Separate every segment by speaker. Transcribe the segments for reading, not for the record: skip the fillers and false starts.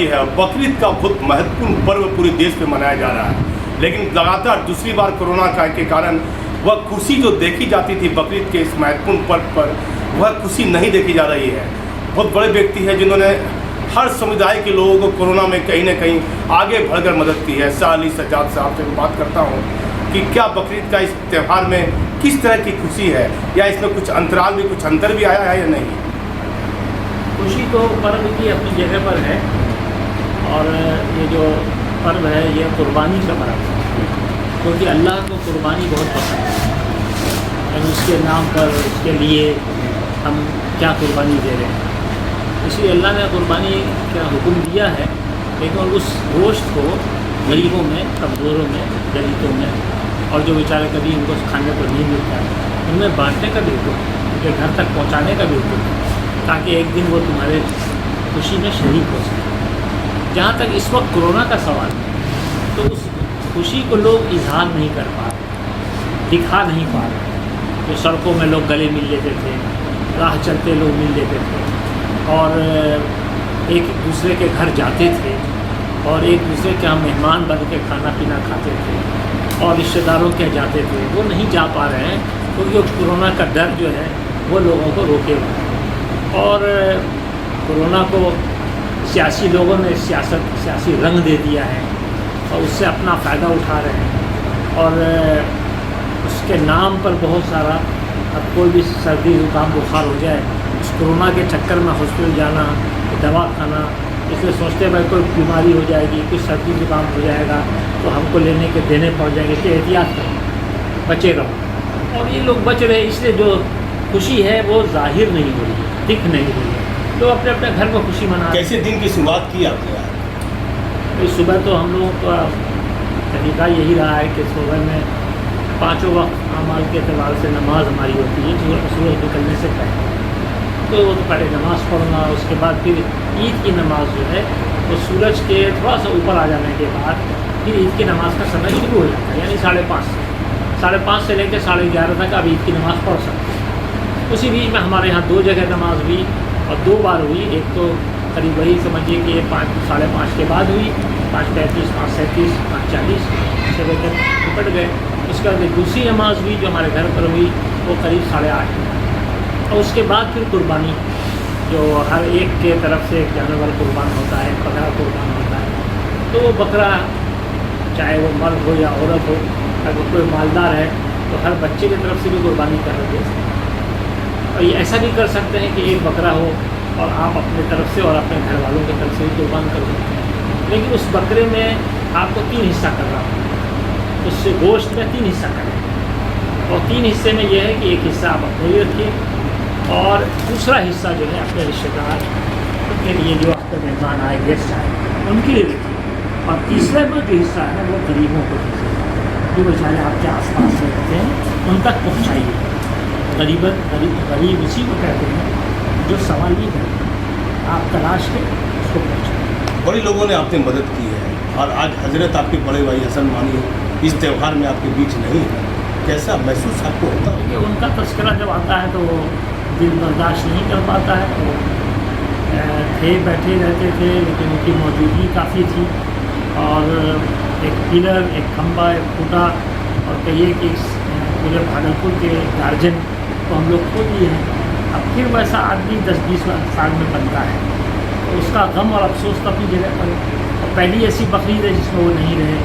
Speaker 1: आई है। बकरीद का बहुत महत्वपूर्ण पर्व पूरे देश में मनाया जा रहा है, लेकिन लगातार दूसरी बार कोरोना के कारण वह खुशी जो देखी जाती थी बकरीद के इस महत्वपूर्ण पर्व पर, वह खुशी नहीं देखी जा रही है। बहुत बड़े व्यक्ति हैं जिन्होंने हर समुदाय के लोगों को कोरोना में कहीं ना कहीं आगे बढ़कर मदद की है। शाह अली सज्जाद साहब से बात करता हूँ कि क्या बकरीद का इस त्यौहार में किस तरह की खुशी है, या इसमें कुछ अंतराल भी, कुछ अंतर भी आया है या नहीं?
Speaker 2: खुशी तो पर्व की अपनी जगह पर है, और ये जो पर्व है ये कुर्बानी का पर्व है, क्योंकि अल्लाह को कुर्बानी बहुत पसंद है। और उसके नाम पर, उसके लिए हम क्या कुर्बानी दे रहे हैं, इसलिए अल्लाह ने कुर्बानी का हुक्म दिया है। लेकिन उस गोश्त को गरीबों में, कमज़ोरों में, दलितों में, और जो बेचारे कभी उनको खाने को नहीं मिलता है, उनमें बांटने का भी हुक्म है, उनके घर तक पहुंचाने का भी हुक्म है, ताकि एक दिन वो तुम्हारे खुशी में शरीक हो सके। जहाँ तक इस वक्त कोरोना का सवाल है, तो उस खुशी को लोग इजहार नहीं कर पा रहे, दिखा नहीं पा रहे। तो सड़कों में लोग गले मिल लेते थे, राह चलते लोग मिल लेते थे, और एक दूसरे के घर जाते थे, और एक दूसरे के यहाँ मेहमान बन के खाना पीना खाते थे, और रिश्तेदारों के जाते थे। वो नहीं जा पा रहे हैं क्योंकि कोरोना का डर जो है वो लोगों को रोके हुए है। और कोरोना को सियासी लोगों ने सियासी रंग दे दिया है, और उससे अपना फ़ायदा उठा रहे हैं, और उसके नाम पर बहुत सारा, अब कोई भी सर्दी जुकाम बुखार हो जाए, उस कोरोना के चक्कर में हॉस्पिटल जाना, दवा खाना, इसलिए सोचते हैं भाई कोई बीमारी हो जाएगी, कुछ सर्दी जुकाम हो जाएगा तो हमको लेने के देने पड़ जाएंगे, तो एहतियात करो, बचे रहो। और ये लोग बच रहे, इसलिए जो खुशी है वो जाहिर नहीं हो रही है, दिख नहीं रही है। तो अपने अपने घर में खुशी मना।
Speaker 1: कैसे दिन की शुरुआत की आपने?
Speaker 2: इस सुबह तो हम लोगों का तरीका यही रहा है कि सुबह में 5 वक्त अमाल के अतबार से नमाज हमारी होती है सूरज निकलने से पहले। तो वो तो पहले नमाज़ पढ़ना, उसके बाद फिर ईद की नमाज़ जो है वो सूरज के थोड़ा सा ऊपर आ जाने के बाद फिर ईद की नमाज़ का समय शुरू हो जाता है, यानी 5:30 से लेकर 11:30 तक आप ईद की नमाज़ पढ़ सकते हैं। उसी बीच में हमारे यहाँ 2 जगह नमाज हुई, और 2 बार हुई। एक तो करीब वही समझिए कि 5:30 के बाद हुई, 5:35, 5:37, 5:40 से लेकर निपट गए। उसके बाद दूसरी नमाज हुई जो हमारे घर पर हुई, वो करीब 8:30। और उसके बाद फिर कुर्बानी, जो हर एक के तरफ से एक जानवर कुर्बान होता है, बकरा कुर्बान होता है। तो वो बकरा चाहे वो मर्द हो या औरत हो, अगर कोई मालदार है तो हर बच्चे की तरफ से भी कुर्बानी कर दे सकते हैं। और ये ऐसा भी कर सकते हैं कि एक बकरा हो और आप अपने तरफ से और अपने घर वालों की तरफ से भी कुर्बान कर सकते हैं। लेकिन उस बकरे में आपको 3 हिस्सा करना होगा, उस गोश्त में 3 हिस्सा करें। और 3 हिस्से में यह है कि एक हिस्सा आप अपने लिए रखिए, और दूसरा हिस्सा जो है अपने रिश्तेदार के लिए, जो आपके मेहमान आए, गेस्ट आए, उनके लिए रखिए। और तीसरा में जो हिस्सा है वो गरीबों को दीजिए, जो बेचारे आपके आसपास रहते हैं उन तक पहुँचाइए। गरीब उसी को कहते हैं जो सवाली है, आप तलाश के उसको पहुँचाइए।
Speaker 1: बड़े लोगों ने आपकी मदद की है, और आज हजरत आपके बड़े भाई हसन मानी इस त्यौहार में आपके बीच नहीं है, कैसा महसूस आपको होता है?
Speaker 2: क्योंकि उनका तस्करा जब आता है तो दिल बर्दाश्त नहीं कर पाता है। तो थे, बैठे रहते थे, लेकिन उनकी मौजूदगी काफ़ी थी। और एक पिलर, एक खंबा, एक खूंटा, और कहिए कि पूरे भागलपुर के गार्जियन को हम लोग खो दिए हैं। अब फिर वैसा आदमी 10-20 साल में बनता है, तो उसका गम और अफसोस तो अपनी जगह पर है। और पहली ऐसी बकरीद है जिसमें वो नहीं रहे,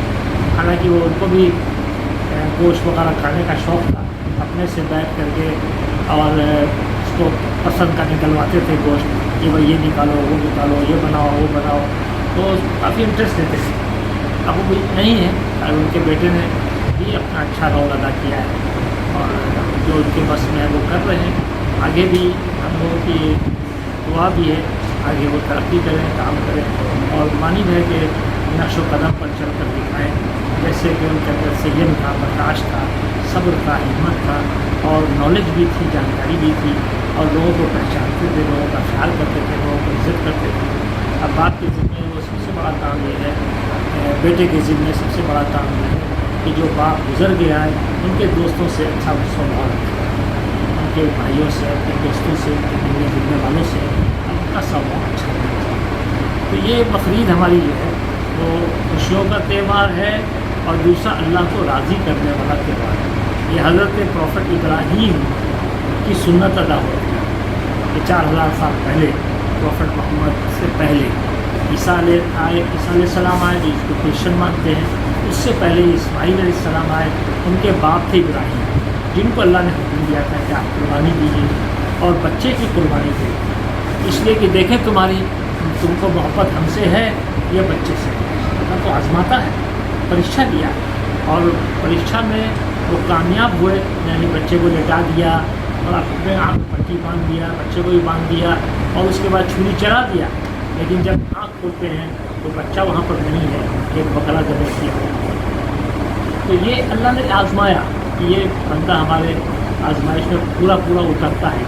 Speaker 2: हालांकि वो उनको भी गोश्त वगैरह खाने का शौक़ था, अपने से बैठ करके और उसको पसंद का निकलवाते थे गोश्त, कि भाई ये निकालो, वो निकालो, ये बनाओ, वो बनाओ, तो काफ़ी इंटरेस्ट देते थे। अब वो नहीं है, और उनके बेटे ने भी अपना अच्छा रोल अदा किया है, और जो उनके बस में है वो कर रहे हैं। आगे भी हम लोगों की दुआ भी है, आगे वो तरक्की करें, काम करें, और मानी है कि नक्श कदम पर चल कर दिखाएँ। जैसे कि उनके अंदर संयम था, बर्दाश्त था, सब्र था, हिम्मत था, और नॉलेज भी थी, जानकारी भी थी, और लोगों को पहचानते थे, लोगों का ख्याल करते थे, लोगों को इज्जत करते थे। अब बाप के ज़िम्मे वो सबसे बड़ा काम ये है, बेटे के ज़िम्मे सबसे बड़ा काम ये है कि जो बाप गुजर गया है उनके दोस्तों से अच्छा स्वभाव रखें, उनके भाइयों से, अपने दोस्तों से, उनके मिलने जुलने वालों से उनका स्वभाव अच्छा होना चाहिए। تو یہ بقرعید ہماری جو ہے وہ خوشیوں کا تہوار ہے، اور دوسرا اللہ کو راضی کرنے والا تہوار ہے۔ یہ حضرت پروفٹ ابراہیم کی سنت ادا ہوتی ہے کہ 4000 سال پہلے پروفٹ محمد سے پہلے عیسیٰ علیہ السلام آئے، جس کو کرسچن مانتے ہیں۔ اس سے پہلے اسماعیل علیہ السلام آئے، ان کے باپ تھے ابراہیم، جن کو اللہ نے حکم دیا تھا کہ آپ قربانی دیجیے اور بچے کی قربانی دیں، اس لیے کہ دیکھیں تم کو محبت ہم سے ہے یا بچے سے۔ اللہ تو آزماتا ہے، پریکشا دیا، اور پریکشا میں وہ کامیاب ہوئے، یعنی بچے کو لٹا دیا اور اپنے آنکھ پٹی باندھ دیا، بچے کو بھی باندھ دیا، اور اس کے بعد چھری چلا دیا، لیکن جب آنکھ کھولتے ہیں تو بچہ وہاں پر نہیں ہے، ایک بکرا ذبح کیا۔ تو یہ اللہ نے آزمایا کہ یہ بندہ ہمارے آزمائش میں پورا اترتا ہے،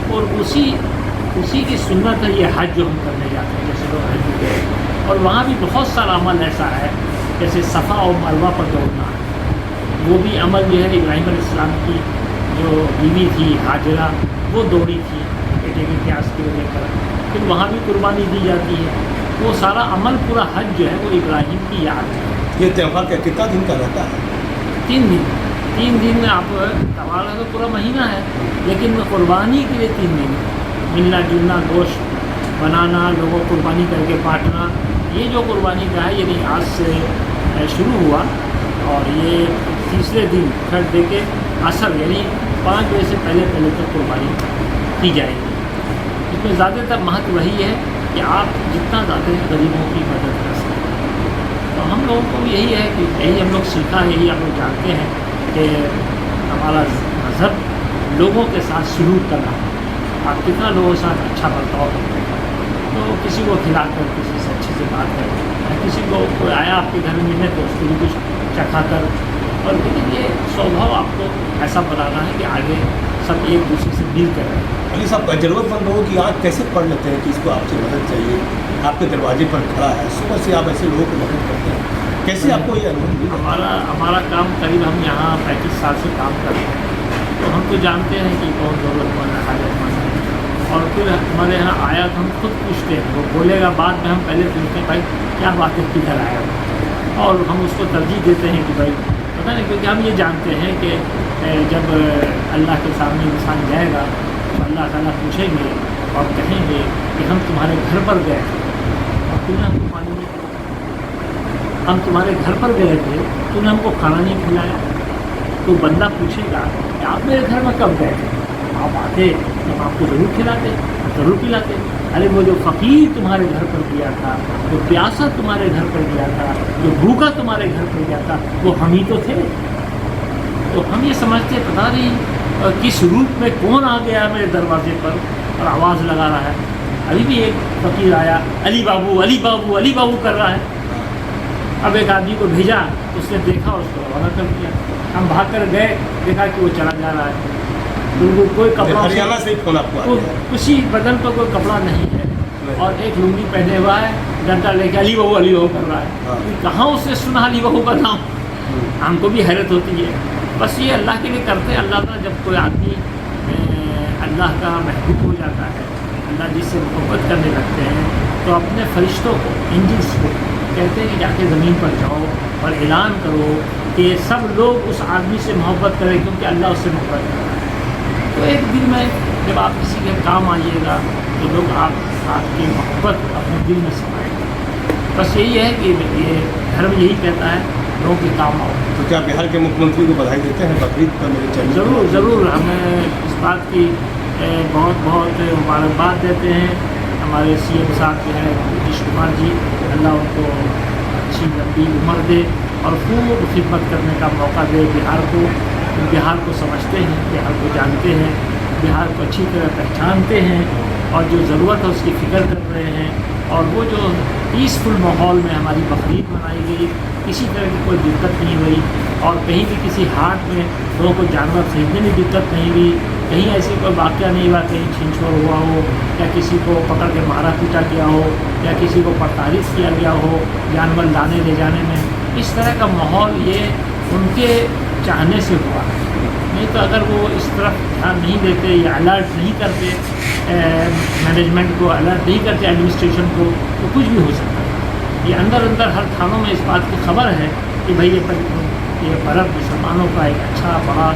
Speaker 2: اور اسی کی سنت ہے یہ حج جو ہم کرنے جاتے ہیں، جیسے لوگ حج گئے، اور وہاں بھی بہت سارا عمل ایسا ہے، جیسے صفا اور مروہ پر دوڑنا، وہ بھی عمل جو ہے ابراہیم علیہ السلام کی جو بیوی تھی حاجرہ، وہ دوڑی تھی بیٹے کے پیاس کی وجہ کر، پھر وہاں بھی قربانی دی جاتی ہے۔ وہ سارا عمل پورا حج جو ہے وہ ابراہیم کی یاد ہے۔
Speaker 3: یہ تہوار کتنا دن کا رہتا ہے؟
Speaker 2: 3 دن میں آپ تہوار تو پورا مہینہ ہے، لیکن قربانی کے لیے 3 دن ملنا جلنا، گوشت بنانا، لوگوں کو قربانی کر کے بانٹنا، یہ جو قربانی کا ہے یعنی آج سے شروع ہوا، اور یہ تیسرے دن تھرڈ ڈے کے عصر یعنی 5 بجے سے پہلے تک قربانی کی جائے گی۔ اس میں زیادہ تر مہتو وہی ہے کہ آپ جتنا زیادہ غریبوں کی مدد کر سکیں۔ تو ہم لوگوں کو یہی ہے کہ یہی ہم لوگ سیکھا ہے، یہی ہم لوگ جانتے ہیں کہ ہمارا مذہب لوگوں کے ساتھ سلوک کرنا، آپ کتنا لوگوں کے ساتھ اچھا برتاؤ کرتے ہیں، تو کسی کو کھلا کر، کسی سے اچھے سے بات کر، کسی کو کوئی آیا آپ کے گھر میں ملنے تو اس کو بھی کچھ چکھا کر، اور لیکن یہ سوبھاؤ آپ کو ایسا بنانا ہے کہ آگے سب ایک دوسرے سے مل کر رہیں۔
Speaker 3: علی صاحب، ضرورت مند لوگوں کی آنکھ کیسے پڑھ لیتے ہیں کہ اس کو آپ سے مدد چاہیے، آپ کے دروازے پر کھڑا ہے، صبح سے آپ ایسے لوگوں کو مدد کرتے ہیں، کیسے آپ کو یہ انوبھو ملی؟
Speaker 2: ہمارا کام قریب ہم یہاں 35 سال سے کام کرتے ہیں، تو ہم تو جانتے ہیں کہ کون ضرورت مند ہے، حاجت مند ہے، اور پھر ہمارے یہاں آیا تو ہم خود پوچھتے ہیں، وہ بولے گا بعد میں ہم پہلے پوچھتے ہیں بھائی کیا بات ہے، کدھر آیا ہو، اور ہم اس کو ترجیح دیتے ہیں کہ بھائی پتہ نہیں، کیونکہ ہم یہ جانتے ہیں کہ جب اللہ کے سامنے انسان جائے گا تو اللہ تعالیٰ پوچھیں گے اور کہیں گے کہ ہم تمہارے گھر پر گئے تھے اور تم نے ہم کو پانی نہیں پلایا، ہم تمہارے گھر پر گئے تھے تم نے ہم کو کھانا نہیں کھلایا۔ تو بندہ پوچھے گا کہ آپ میرے گھر میں کب گئے تھے؟ آپ آتے ہم آپ کو ضرور کھلاتے، ضرور پلاتے۔ ارے وہ جو فقیر تمہارے گھر پر گیا تھا، جو پیاسا تمہارے گھر پر گیا تھا، جو بھوکا تمہارے گھر پر گیا تھا، وہ ہم ہی تو تھے۔ تو ہم یہ سمجھتے پتہ نہیں کس روپ میں کون آ گیا میرے دروازے پر اور آواز لگا رہا ہے۔ ابھی بھی ایک فقیر آیا، علی بابو علی بابو علی بابو کر رہا ہے۔ اب ایک آدمی کو بھیجا، اس نے دیکھا اور اس کو روانہ کر دیا۔ ہم بھاگ کر گئے، دیکھا کہ وہ چلا جا رہا ہے، بالکل کوئی کپڑا،
Speaker 3: ہریانہ سے فون آپ کو
Speaker 2: کسی بدن پر کوئی کپڑا نہیں ہے، اور ایک لنگی پہنے ہوا ہے، ڈنڈا لے کے علی بابو کر رہا ہے۔ کہاں اس نے سنا علی بابو کا نام؟ ہم کو بھی حیرت ہوتی ہے۔ بس یہ اللہ کے لیے کرتے ہیں۔ اللہ تعالیٰ جب کوئی آدمی اللہ کا محبوب ہو جاتا ہے، اللہ جس سے محبت کرنے لگتے ہیں، تو اپنے فرشتوں کو، اینجلس کو کہتے ہیں کہ جا کے زمین پر جاؤ اور اعلان کرو کہ سب لوگ اس آدمی سے محبت کریں، کیونکہ اللہ اس سے محبت کر رہا ہے۔ تو ایک دن میں جب آپ کسی کے کام آئیے گا تو لوگ آپ کی محبت اپنے دل میں سمائیں گے۔ بس یہی ہے کہ یہ دھرم یہی کہتا ہے لوگوں کے کام آؤ۔
Speaker 3: تو کیا بہار کے مکھ منتری کو بدھائی دیتے ہیں بقرعید پر میرے چینل؟
Speaker 2: ضرور ضرور، ہمیں اس بات کی بہت بہت مبارکباد دیتے ہیں۔ ہمارے سی ایم صاحب جو ہیں نتیش کمار جی، اللہ ان کو اچھی لمبی عمر دے اور خوب خدمت کرنے کا موقع دے بہار کو۔ بہار کو سمجھتے ہیں، بہار کو جانتے ہیں، بہار کو اچھی طرح پہچانتے ہیں، اور جو ضرورت ہے اس کی فکر کر رہے ہیں۔ اور وہ جو پیسفل ماحول میں ہماری بقرعید منائی گئی، کسی طرح کی کوئی دقت نہیں ہوئی، اور کہیں بھی کسی ہاٹ میں لوگوں کو جانور خریدنے میں دقت نہیں ہوئی، کہیں ایسی کوئی واقعہ نہیں ہوا، کہیں چھین چھوڑ ہوا ہو، یا کسی کو پکڑ کے مارا پیٹا گیا ہو، یا کسی کو پرتاریف کیا گیا ہو جانور لانے لے جانے میں۔ اس طرح کا ماحول یہ ان کے چاہنے سے ہوا، نہیں تو اگر وہ اس طرف دھیان نہیں دیتے یا الرٹ نہیں کرتے، مینجمنٹ کو الرٹ نہیں کرتے ایڈمنسٹریشن کو، तो कुछ भी हो सकता है। ये अंदर अंदर हर थानों में इस बात की खबर है कि भाई ये पर्व मुसलमानों का एक अच्छा बड़ा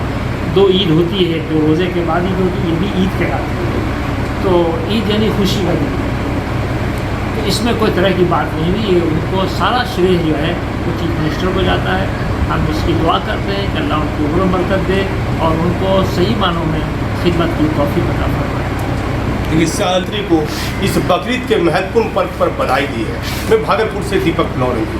Speaker 2: 2 ईद होती है, 2 रोज़े के बाद ईद होती है, ये भी ईद कहलाती है। तो ईद यानी खुशी का दिन, तो इसमें कोई तरह की बात नहीं हुई। ये उनको सारा श्रेय जो है वो चीफ मिनिस्टर को जाता है। हम इसकी दुआ करते हैं कि अल्लाह उनको उम्र बरकत दे और उनको सही मानों में खिदमत की तौफीक अता फरमाए।
Speaker 1: इस साल को इस बकरीद के महत्वपूर्ण पर्व पर बधाई दी है। मैं भागलपुर से दीपक नौरंगी।